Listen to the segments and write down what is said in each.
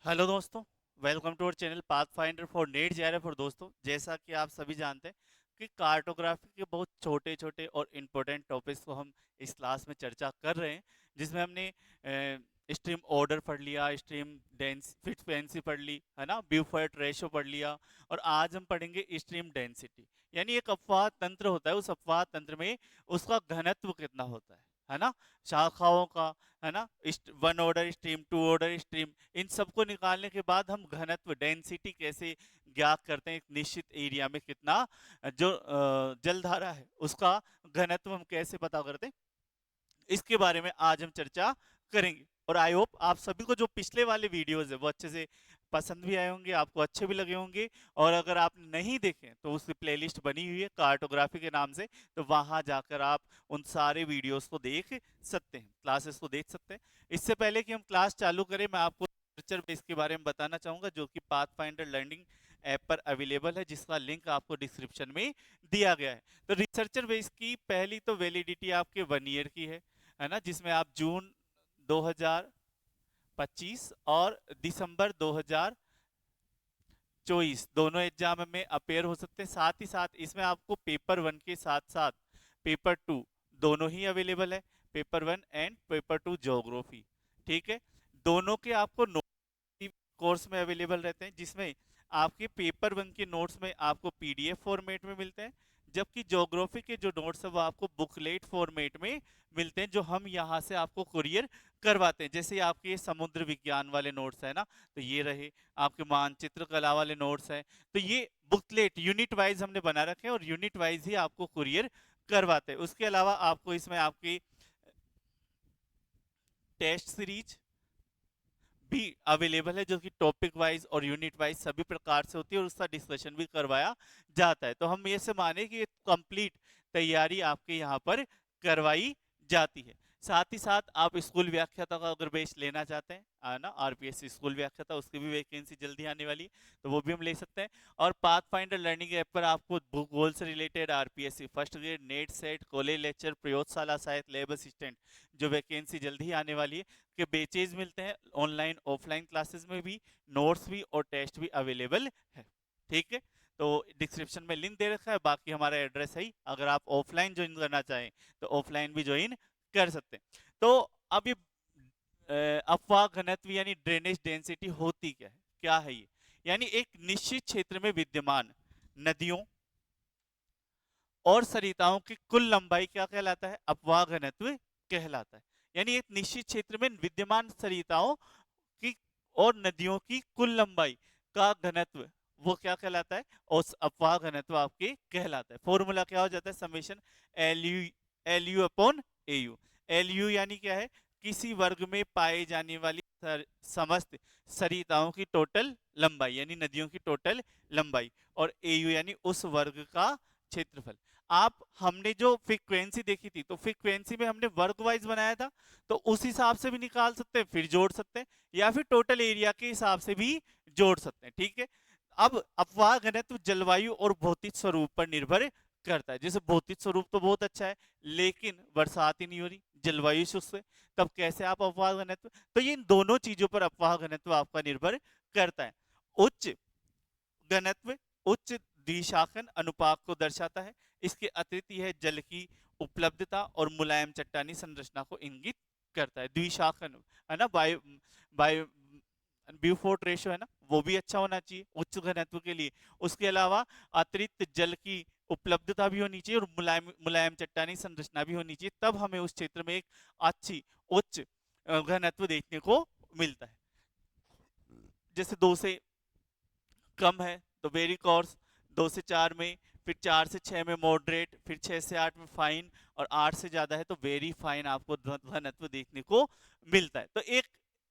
Hello दोस्तों। Welcome to our channel path finder for NET JRF. और दोस्तों, जैसा कि आप सभी जानते हैं कि कार्टोग्राफी के बहुत छोटे छोटे और इम्पोर्टेंट टॉपिक्स को हम इस क्लास में चर्चा कर रहे हैं, जिसमें हमने स्ट्रीम ऑर्डर पढ़ लिया, स्ट्रीम डेंस फ्रीक्वेंसी पढ़ ली, है ना, ब्यूफोर्ट रेशो पढ़ लिया। और आज हम पढ़ेंगे स्ट्रीम डेंसिटी, यानी एक अपवाह तंत्र होता है, उस अपवाह तंत्र में उसका घनत्व कितना होता है ना, शाखाओं का, है ना, one order stream, two order stream, इन सबको निकालने के बाद हम घनत्व डेंसिटी कैसे ज्ञात करते हैं, एक निश्चित एरिया में कितना जो जलधारा है उसका घनत्व हम कैसे पता करते हैं, इसके बारे में आज हम चर्चा करेंगे। और आई होप आप सभी को जो पिछले वाले वीडियोस है वो अच्छे से पसंद भी आए होंगे, आपको अच्छे भी लगे होंगे। और अगर आप नहीं देखें तो उसकी प्लेलिस्ट बनी हुई है कार्टोग्राफी के नाम से, तो वहां जाकर आप उन सारे वीडियोस को देख सकते हैं, क्लासेस को देख सकते हैं। इससे पहले कि हम क्लास चालू करें, मैं आपको रिसर्चर बेस के बारे में बताना चाहूंगा, जो कि पाथ फाइंडर लर्निंग ऐप पर अवेलेबल है, जिसका लिंक आपको डिस्क्रिप्शन में दिया गया है। तो रिसर्चर बेस की पहली तो वैलिडिटी आपके 1 ईयर की है ना, जिसमें आप जून 2025 और दिसंबर 2024 दोनों एग्जाम में अपेयर हो सकते हैं। साथ ही साथ इसमें आपको पेपर 1 के साथ साथ पेपर 2 दोनों ही अवेलेबल है, पेपर 1 एंड पेपर 2 ज्योग्राफी। ठीक है, दोनों के आपको कोर्स में अवेलेबल रहते हैं, जिसमें आपके पेपर 1 के नोट्स में आपको पीडीएफ फॉर्मेट में मिलते हैं, जबकि ज्योग्राफी के जो नोट्स है वो आपको बुकलेट फॉर्मेट में मिलते हैं, जो हम यहाँ से आपको कुरियर करवाते हैं। जैसे आपके समुद्र विज्ञान वाले नोट्स है ना, तो ये रहे, आपके मानचित्र कला वाले नोट्स हैं, तो ये बुकलेट यूनिट वाइज हमने बना रखे हैं और यूनिट वाइज ही आपको कुरियर करवाते हैं। उसके अलावा आपको इसमें आपकी टेस्ट सीरीज भी अवेलेबल है, जो कि टॉपिक वाइज और यूनिट वाइज सभी प्रकार से होती है, और उसका डिस्कशन भी करवाया जाता है। तो हम ये से माने कि कंप्लीट तैयारी आपके यहाँ पर करवाई जाती है। साथ ही साथ आप स्कूल व्याख्याता का अगर बेस लेना चाहते हैं, ना, आरपीएससी स्कूल व्याख्याता, उसकी भी वैकेंसी जल्दी आने वाली है, तो वो भी हम ले सकते हैं। और पाथ फाइंडर लर्निंग ऐप पर आपको भूगोल से related RPSC first grade, net set, college lecture, प्रयोगशाला सहायक, लैब असिस्टेंट, जो वैकेंसी जल्दी ही आने वाली है, के बेचेज मिलते हैं। ऑनलाइन ऑफलाइन क्लासेस में भी नोट्स भी और टेस्ट भी अवेलेबल है। ठीक है, तो डिस्क्रिप्शन में लिंक दे रखा है, बाकी हमारा एड्रेस है ही। अगर आप ऑफलाइन ज्वाइन करना चाहें तो ऑफलाइन भी ज्वाइन कर सकते हैं। तो अब ये अपवाह घनत्व यानी ड्रेनेज डेंसिटी होती क्या है ये, यानी एक निश्चित क्षेत्र में विद्यमान नदियों और सरिताओं की कुल लंबाई क्या कहलाता है, अपवाह घनत्व कहलाता है। यानी एक निश्चित क्षेत्र में विद्यमान सरिताओं की और नदियों की कुल लंबाई का घनत्व वो क्या कहलाता है, और अपवाह घनत्व आपके कहलाता है। फॉर्मूला क्या हो जाता है, summation L U upon A you. L U यानी क्या है, किसी वर्ग में पाए जाने वाली समस्त सरिताओं की टोटल लंबाई, यानी नदियों की टोटल लंबाई। और ए यू यानी उस वर्ग का क्षेत्रफल। आप हमने जो फ्रीक्वेंसी देखी थी, तो फ्रीक्वेंसी में हमने वर्ग वाइज बनाया था, तो उस हिसाब से भी निकाल सकते हैं, फिर जोड़ सकते हैं, या फिर टोटल एरिया के हिसाब से भी जोड़ सकते हैं। ठीक है, अब अपवाह घनत्व जलवायु और भौतिक स्वरूप पर निर्भर करता है। जैसे भौतिक स्वरूप तो बहुत अच्छा है, लेकिन बरसात ही नहीं हो रही, जलवायु शुष्क है, तब कैसे आप अपवाह घनत्व, तो ये इन दोनों चीजों पर अपवाह घनत्व आपका निर्भर करता है। उच्च घनत्व उच्च द्विशाखन अनुपात को दर्शाता है। इसके अतिरिक्त यह जल की उपलब्धता और मुलायम चट्टानी संरचना को इंगित करता है। द्विशाखन, है ना, बायो बायो ब्यूफोर्ट रेशो, है ना, वो भी अच्छा होना चाहिए उच्च घनत्व के लिए। उसके अलावा अतिरिक्त जल की उपलब्धता भी होनी चाहिए और मुलायम मुलायम चट्टानी संरचना भी होनी चाहिए, तब हमें उस क्षेत्र में एक अच्छी उच्च घनत्व देखने को मिलता है। जैसे 2 से कम है तो वेरी कोर्स, 2 से 4 में, फिर 4 से 6 में मॉडरेट, फिर 6 से 8 में फाइन, और 8 से ज्यादा है तो वेरी फाइन आपको घनत्व देखने को मिलता है। तो एक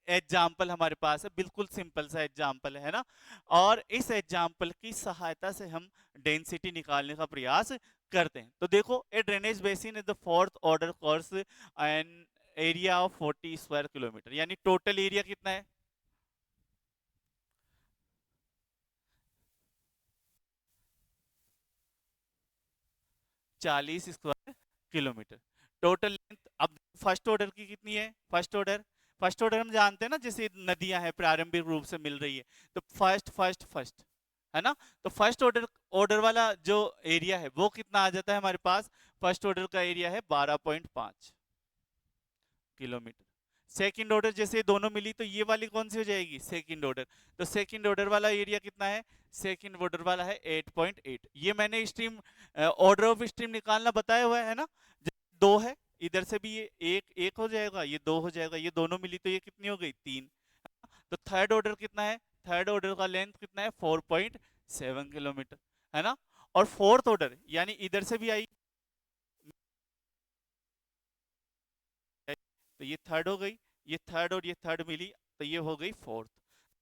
एग्जाम्पल हमारे पास है, बिल्कुल सिंपल सा एग्जाम्पल है ना, और इस एग्जाम्पल की सहायता से हम डेंसिटी निकालने का प्रयास करते हैं। तो देखो, A drainage basin is the fourth order course and area of 40 square kilometre, यानी टोटल एरिया कितना है, 40 स्क्वायर किलोमीटर। टोटल लेंथ, अब फर्स्ट ऑर्डर की कितनी है, फर्स्ट ऑर्डर फर्स्ट ऑर्डर हम जानते हैं ना, जैसे नदियां हैं प्रारंभिक रूप से मिल रही है, तो फर्स्ट फर्स्ट फर्स्ट, है ना। तो फर्स्ट ऑर्डर ऑर्डर वाला जो एरिया है वो कितना आ जाता है हमारे पास, फर्स्ट ऑर्डर का एरिया है 12.5 किलोमीटर। सेकंड ऑर्डर जैसे दोनों मिली तो ये वाली कौन सी हो जाएगी, सेकंड ऑर्डर। तो सेकंड ऑर्डर वाला एरिया कितना है, सेकंड ऑर्डर वाला है 8.8। ये मैंने स्ट्रीम ऑर्डर ऑफ स्ट्रीम निकालना बताया हुआ है ना। दो है, इधर से भी ये एक एक हो जाएगा, ये दो हो जाएगा, ये दोनों मिली तो ये कितनी हो गई, तीन। तो थर्ड ऑर्डर कितना है, थर्ड ऑर्डर का लेंथ कितना है, 4.7 किलोमीटर, है ना। और फोर्थ ऑर्डर यानी इधर से भी आई, तो ये थर्ड हो गई, ये थर्ड और ये थर्ड मिली तो ये हो गई फोर्थ।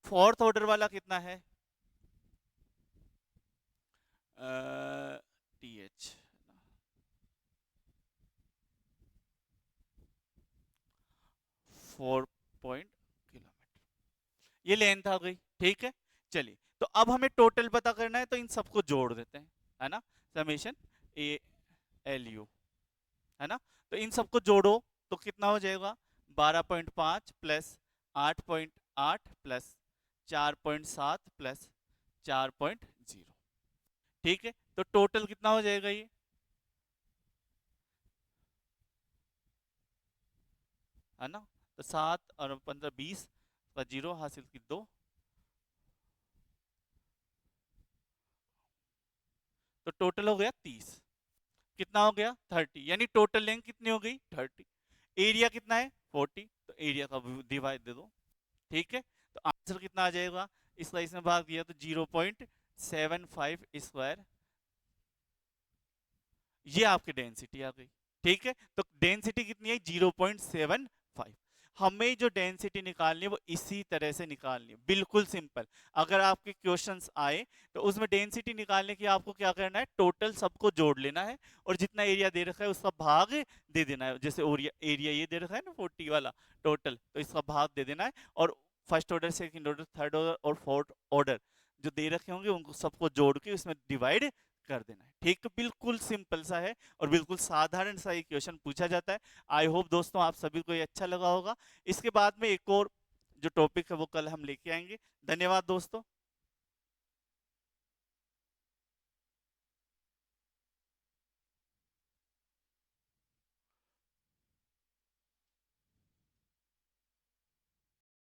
फोर्थ ऑर्डर वाला कितना है, टी एच, 4 किलोमीटर, ये लेंथ आ गई, ठीक है। चलिए, तो अब हमें टोटल पता करना है, तो इन सबको जोड़ देते हैं, है ना, समेशन ए एल यू, है ना। तो इन सबको जोड़ो तो कितना हो जाएगा, 12.5 प्लस 8.8 प्लस 4.7 प्लस 4.0, ठीक है। तो टोटल कितना हो जाएगा ये, है ना। तो 7 और 15 20 का जीरो हासिल की 2, तो टोटल हो गया 30। कितना हो गया, 30, यानी टोटल लेंथ कितनी हो गई, 30। एरिया कितना है, 40, तो एरिया का डिवाइड दे दो, ठीक है। तो आंसर कितना आ जाएगा, इसका इसमें भाग दिया तो 0.75 स्क्वायर, ये आपकी डेंसिटी आ गई, ठीक है। तो डेंसिटी कितनी है, 0.75। हमें जो डेंसिटी निकालनी है वो इसी तरह से निकालनी है, बिल्कुल सिंपल। अगर आपके क्वेश्चंस आए तो उसमें डेंसिटी निकालने की आपको क्या करना है, टोटल सबको जोड़ लेना है और जितना एरिया दे रखा है उसका भाग दे देना है। जैसे एरिया ये दे रखा है ना 40 वाला टोटल, तो इसका भाग दे देना है। और first order, second order, third order और फोर्थ ऑर्डर जो दे रखे होंगे उनको सबको जोड़ के उसमें डिवाइड कर देना है, ठीक। तो बिल्कुल सिंपल सा है और बिल्कुल साधारण सा ये क्वेश्चन पूछा जाता है। आई होप दोस्तों आप सभी को ये अच्छा लगा होगा। इसके बाद में एक और जो टॉपिक है वो कल हम लेके आएंगे। धन्यवाद दोस्तों।